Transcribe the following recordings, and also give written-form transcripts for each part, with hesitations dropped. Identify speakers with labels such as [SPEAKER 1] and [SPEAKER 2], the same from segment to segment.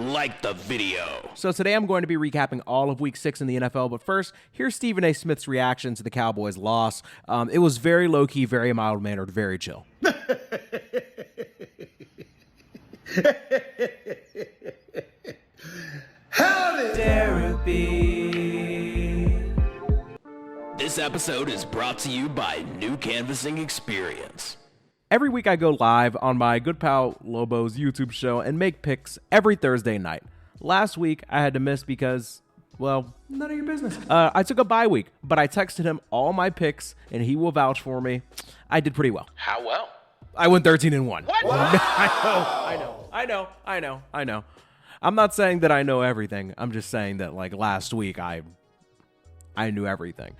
[SPEAKER 1] like the video.
[SPEAKER 2] So today I'm going to be recapping all of Week 6 in the NFL, but first, here's Stephen A. Smith's reaction to the Cowboys' loss. It was very low-key, very mild-mannered, very chill.
[SPEAKER 3] Howdy!
[SPEAKER 1] Derapy. This episode is brought to you by New Canvassing Experience.
[SPEAKER 2] Every week I go live on my good pal Lobo's YouTube show and make picks every Thursday night. Last week I had to miss because, well, none of your business. I took a bye week, but I texted him all my picks and he will vouch for me. I did pretty well.
[SPEAKER 1] How well?
[SPEAKER 2] I went 13-1.
[SPEAKER 1] What?
[SPEAKER 2] I know. I'm not saying that I know everything. I'm just saying that, like, last week I knew everything.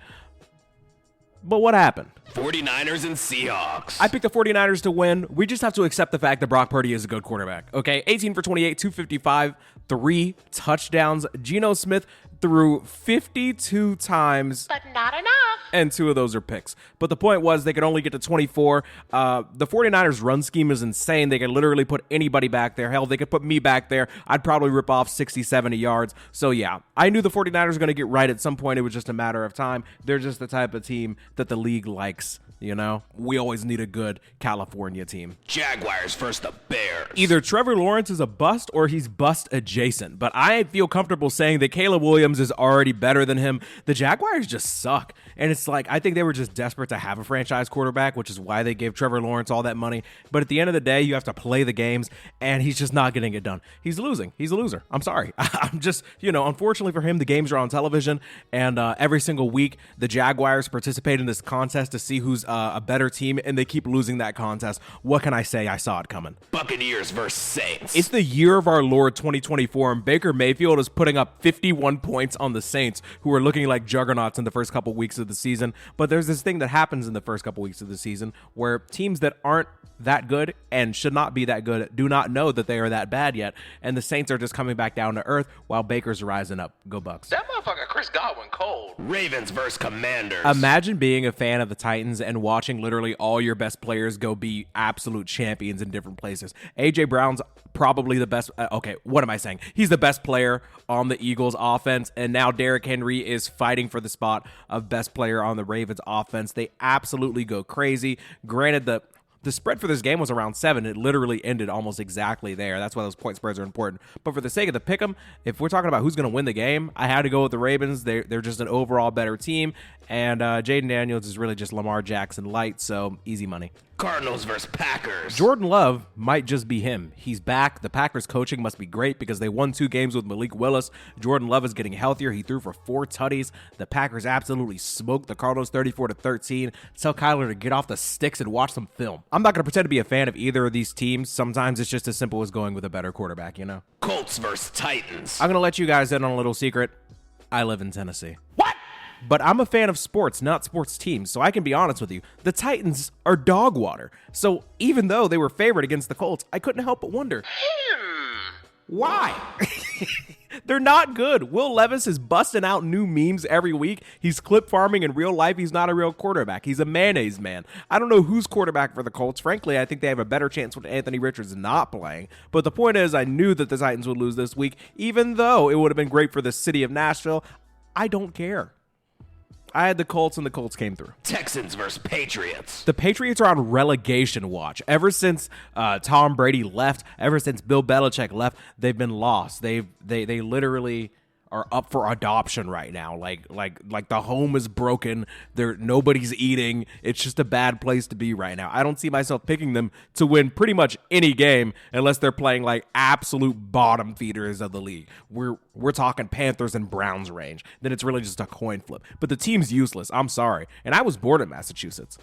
[SPEAKER 2] But what happened?
[SPEAKER 1] 49ers and Seahawks.
[SPEAKER 2] I picked the 49ers to win. We just have to accept the fact that Brock Purdy is a good quarterback. Okay, 18 for 28, 255, 3 touchdowns. Geno Smith threw 52 times.
[SPEAKER 4] But not enough.
[SPEAKER 2] And 2 of those are picks. But the point was they could only get to 24. The 49ers run scheme is insane. They could literally put anybody back there. Hell, they could put me back there. I'd probably rip off 60, 70 yards. So yeah, I knew the 49ers were going to get right at some point. It was just a matter of time. They're just the type of team that the league likes, you know? We always need a good California team.
[SPEAKER 1] Jaguars versus the Bears.
[SPEAKER 2] Either Trevor Lawrence is a bust or he's bust adjacent. But I feel comfortable saying that Caleb Williams is already better than him. The Jaguars just suck. And it's like, I think they were just desperate to have a franchise quarterback, which is why they gave Trevor Lawrence all that money. But at the end of the day, you have to play the games, and he's just not getting it done. He's losing. He's a loser. I'm sorry. I'm just, unfortunately for him, the games are on television, and every single week, the Jaguars participate in this contest to see who's a better team, and they keep losing that contest. What can I say? I saw it coming.
[SPEAKER 1] Buccaneers versus Saints.
[SPEAKER 2] It's the year of our Lord 2024, and Baker Mayfield is putting up 51 points on the Saints, who are looking like juggernauts in the first couple weeks of the season. But there's this thing that happens in the first couple weeks of the season where teams that aren't that good and should not be that good do not know that they are that bad yet, and the Saints are just coming back down to earth while Baker's rising up. Go Bucks.
[SPEAKER 3] That motherfucker Chris Godwin cold.
[SPEAKER 1] Ravens versus Commanders.
[SPEAKER 2] Imagine being a fan of the Titans and watching literally all your best players go be absolute champions in different places. A.J. Brown's probably the best. Okay, what am I saying? He's the best player on the Eagles offense, and now Derrick Henry is fighting for the spot of best player on the Ravens offense. They absolutely go crazy. Granted, the spread for this game was around 7. It literally ended almost exactly there. That's why those point spreads are important. But for the sake of the pick'em, if we're talking about who's going to win the game, I had to go with the Ravens. They're just an overall better team. And Jaden Daniels is really just Lamar Jackson light, so easy money.
[SPEAKER 1] Cardinals versus Packers.
[SPEAKER 2] Jordan Love might just be him. He's back. The Packers coaching must be great because they won 2 games with Malik Willis. Jordan Love is getting healthier. He threw for 4 tutties. The Packers absolutely smoked the Cardinals 34-13. Tell Kyler to get off the sticks and watch some film. I'm not going to pretend to be a fan of either of these teams. Sometimes it's just as simple as going with a better quarterback, you know?
[SPEAKER 1] Colts versus Titans.
[SPEAKER 2] I'm going to let you guys in on a little secret. I live in Tennessee.
[SPEAKER 1] What?
[SPEAKER 2] But I'm a fan of sports, not sports teams, so I can be honest with you. The Titans are dog water. So even though they were favored against the Colts, I couldn't help but wonder, why? They're not good. Will Levis is busting out new memes every week. He's clip farming in real life. He's not a real quarterback. He's a mayonnaise man. I don't know who's quarterback for the Colts. Frankly, I think they have a better chance with Anthony Richards not playing. But the point is, I knew that the Titans would lose this week, even though it would have been great for the city of Nashville. I don't care. I had the Colts, and the Colts came through.
[SPEAKER 1] Texans versus Patriots.
[SPEAKER 2] The Patriots are on relegation watch. Ever since Tom Brady left, ever since Bill Belichick left, they've been lost. They literally are up for adoption right now. Like the home is broken. Nobody's eating. It's just a bad place to be right now. I don't see myself picking them to win pretty much any game unless they're playing like absolute bottom feeders of the league. We're talking Panthers and Browns range. Then it's really just a coin flip. But the team's useless. I'm sorry. And I was born in Massachusetts.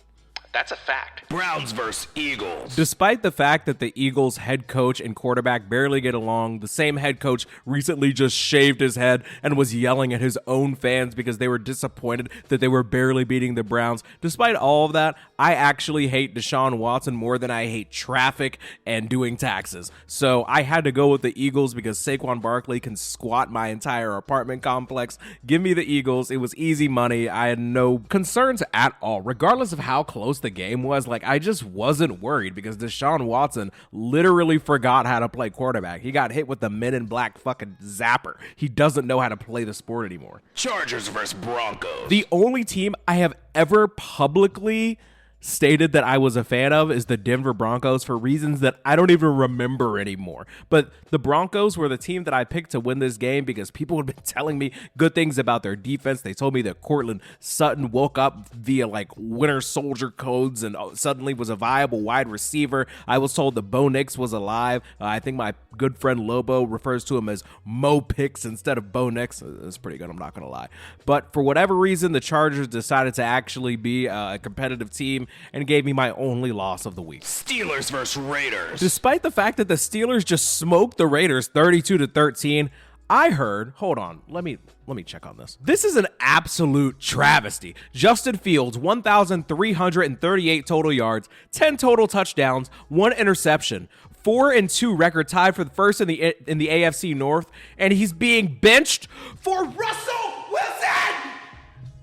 [SPEAKER 3] That's a fact.
[SPEAKER 1] Browns versus Eagles.
[SPEAKER 2] Despite the fact that the Eagles head coach and quarterback barely get along, the same head coach recently just shaved his head and was yelling at his own fans because they were disappointed that they were barely beating the Browns. Despite all of that, I actually hate Deshaun Watson more than I hate traffic and doing taxes. So I had to go with the Eagles because Saquon Barkley can squat my entire apartment complex. Give me the Eagles. It was easy money. I had no concerns at all, regardless of how close close the game was, like, I just wasn't worried because Deshaun Watson literally forgot how to play quarterback. He got hit with the Men in Black fucking zapper. He doesn't know how to play the sport anymore.
[SPEAKER 1] Chargers versus Broncos.
[SPEAKER 2] The only team I have ever publicly stated that I was a fan of is the Denver Broncos for reasons that I don't even remember anymore. But the Broncos were the team that I picked to win this game because people had been telling me good things about their defense. They told me that Cortland Sutton woke up via like Winter Soldier codes and suddenly was a viable wide receiver. I was told that Bo Nix was alive. I think my good friend Lobo refers to him as Mo Picks instead of Bo Nix. It's pretty good, I'm not going to lie. But for whatever reason, the Chargers decided to actually be a competitive team and gave me my only loss of the week.
[SPEAKER 1] Steelers versus Raiders.
[SPEAKER 2] Despite the fact that the Steelers just smoked the Raiders 32-13, I heard, hold on, let me check on this. This is an absolute travesty. Justin Fields, 1,338 total yards, 10 total touchdowns, 1 interception, 4-2 record, tied for the first in the AFC North, and he's being benched for Russell Wilson.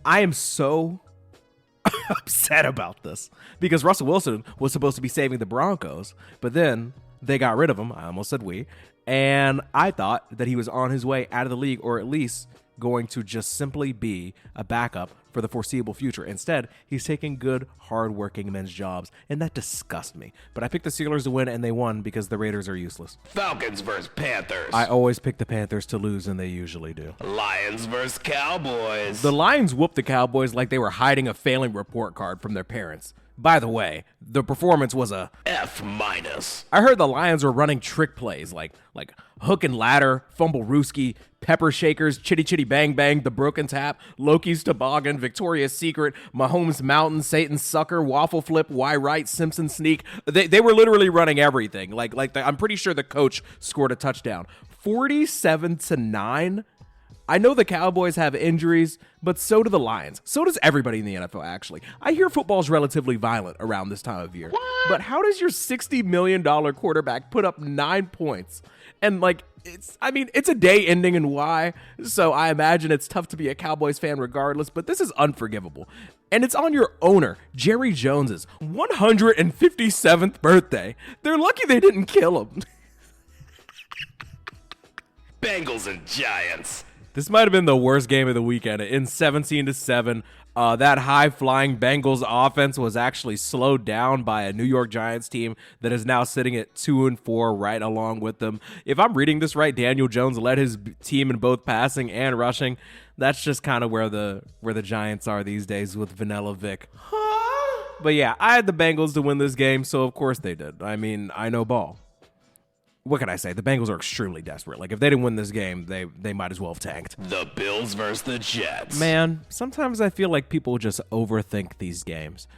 [SPEAKER 2] I am so upset about this because Russell Wilson was supposed to be saving the Broncos, but then they got rid of him. I almost said we, and I thought that he was on his way out of the league, or at least going to just simply be a backup for the foreseeable future. Instead, he's taking good, hard-working men's jobs, and that disgusts me. But I picked the Steelers to win, and they won because the Raiders are useless.
[SPEAKER 1] Falcons versus Panthers.
[SPEAKER 2] I always pick the Panthers to lose, and they usually do.
[SPEAKER 1] Lions versus Cowboys.
[SPEAKER 2] The Lions whooped the Cowboys like they were hiding a failing report card from their parents. By the way, the performance was a
[SPEAKER 1] F-.
[SPEAKER 2] I heard the Lions were running trick plays like hook and ladder, fumble rooski, pepper shakers, chitty chitty bang bang, the broken tap, Loki's toboggan, Victoria's Secret, Mahomes Mountain, Satan's sucker, waffle flip, why right, Simpson sneak. They were literally running everything. I'm pretty sure the coach scored a touchdown. 47-9. I know the Cowboys have injuries, but so do the Lions. So does everybody in the NFL, actually. I hear football's relatively violent around this time of year.
[SPEAKER 1] What?
[SPEAKER 2] But how does your $60 million quarterback put up 9 points? And, it's a day ending in Y, so I imagine it's tough to be a Cowboys fan regardless, but this is unforgivable. And it's on your owner, Jerry Jones's 157th birthday. They're lucky they didn't kill him.
[SPEAKER 1] Bengals and Giants.
[SPEAKER 2] This might have been the worst game of the weekend. In 17-7, that high-flying Bengals offense was actually slowed down by a New York Giants team that is now sitting at 2-4 right along with them. If I'm reading this right, Daniel Jones led his team in both passing and rushing. That's just kind of where the Giants are these days with Vanilla Vic. But yeah, I had the Bengals to win this game, so of course they did. I mean, I know ball. What can I say? The Bengals are extremely desperate. If they didn't win this game, they might as well have tanked.
[SPEAKER 1] The Bills versus the Jets.
[SPEAKER 2] Man, sometimes I feel like people just overthink these games.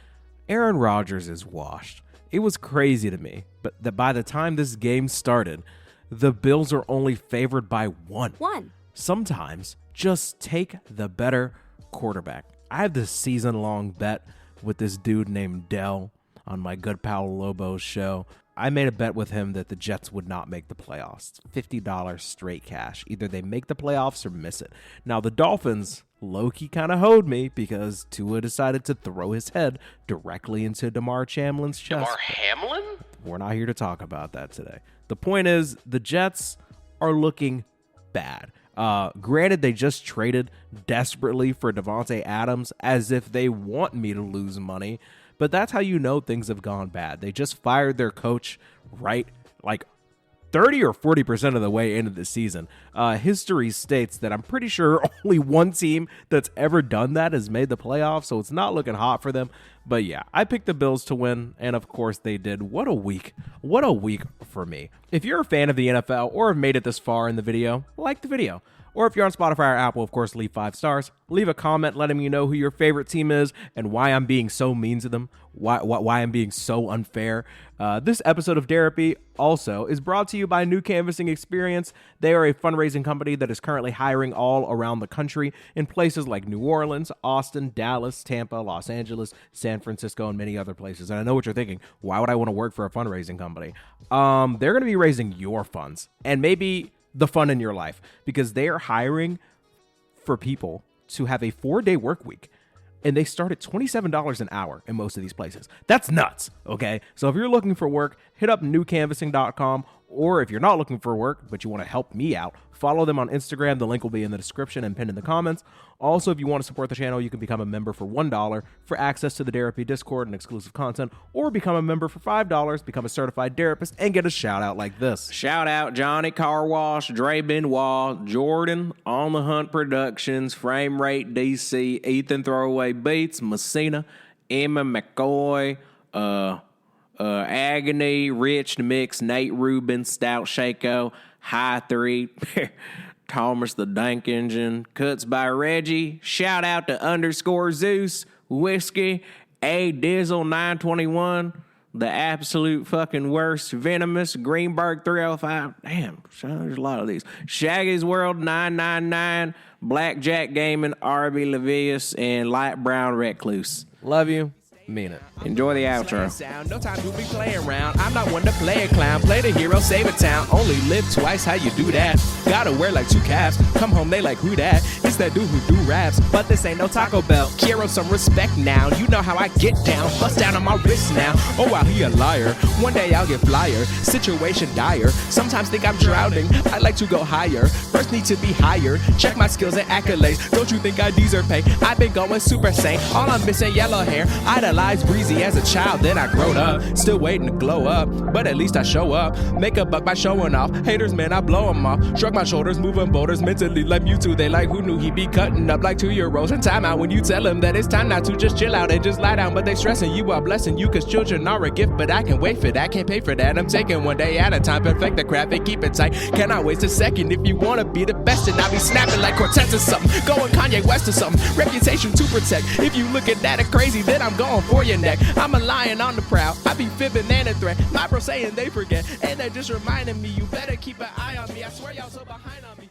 [SPEAKER 2] Aaron Rodgers is washed. It was crazy to me, but that by the time this game started, the Bills are only favored by one. Sometimes just take the better quarterback. I have this season-long bet with this dude named Dell on my good pal Lobo's show. I made a bet with him that the Jets would not make the playoffs. $50 straight cash. Either they make the playoffs or miss it. Now, the Dolphins low-key kind of hoed me because Tua decided to throw his head directly into Damar Hamlin's chest.
[SPEAKER 3] Damar Hamlin?
[SPEAKER 2] We're not here to talk about that today. The point is, the Jets are looking bad. Granted, they just traded desperately for Devontae Adams as if they want me to lose money. But that's how you know things have gone bad. They just fired their coach 30 or 40% of the way into the season. History states that I'm pretty sure only one team that's ever done that has made the playoffs, so it's not looking hot for them. But yeah, I picked the Bills to win, and of course they did. What a week. What a week for me. If you're a fan of the NFL or have made it this far in the video, like the video. Or if you're on Spotify or Apple, of course, leave 5 stars. Leave a comment letting me know who your favorite team is and why I'm being so mean to them, why I'm being so unfair. This episode of Derapy also is brought to you by New Canvassing Experience. They are a fundraising company that is currently hiring all around the country in places like New Orleans, Austin, Dallas, Tampa, Los Angeles, San Francisco, and many other places. And I know what you're thinking. Why would I want to work for a fundraising company? They're going to be raising your funds and maybe the fun in your life because they are hiring for people to have a 4-day work week. and they start at $27 an hour in most of these places. That's nuts, okay? So if you're looking for work, hit up newcanvassing.com, or if you're not looking for work, but you want to help me out, follow them on Instagram. The link will be in the description and pinned in the comments. Also, if you want to support the channel, you can become a member for $1 for access to the Derapy Discord and exclusive content, or become a member for $5, become a certified therapist, and get a shout out like this. Shout out Johnny Car Wash, Dre Benoit, Jordan, On the Hunt Productions, Frame Rate DC, Ethan Throwaway Beats, Messina, Emma McCoy, Agony, Rich the Mix, Nate Rubin, Stout Shako, High 3, Thomas the Dank Engine, Cuts by Reggie, shout out to _ Zeus, Whiskey, A Dizzle 921, the absolute fucking worst, Venomous, Greenberg 305, damn, there's a lot of these, Shaggy's World 999, Blackjack Gaming, RB Levius, and Light Brown Recluse. Love you. Mean it. Enjoy the outro.
[SPEAKER 1] No time to be playing around. I'm not one to play a clown. Play the hero, save a town. Only live twice, how you do that? Gotta wear like 2 caps. Come home, they like, who that? It's that dude who do raps. But this ain't no Taco Bell. Hero, some respect now. You know how I get down. Bust down on my wrist now. Oh, wow, he a liar. One day I'll get flyer. Situation dire. Sometimes think I'm drowning. I like to go higher. First need to be hired. Check my skills and accolades. Don't you think I deserve pay? I've been going super sane. All I'm missing, yellow hair. Idolize breezy as a child, then I grown up. Still waiting to glow up, but at least I show up. Make a buck by showing off. Haters, man, I blow them off. Shrug my shoulders, moving boulders mentally like Mewtwo. They like, who knew he'd be cutting up like 2-year-olds in timeout when you tell them that it's time now to just chill out and just lie down. But they stressing you while blessing you, cause children are a gift, but I can wait for that, can't pay for that. I'm taking one day at a time, perfect the craft and keep it tight. Cannot waste a second if you wanna be the best, and I'll be snapping like Cortez or something. Going Kanye West or something. Reputation to protect. If you look at that crazy, then I'm going for your neck. I'm a lion on the prowl. I be fibbing and a threat. My bro saying they forget, and they're just reminding me you better keep an eye on me. I swear y'all so behind on me.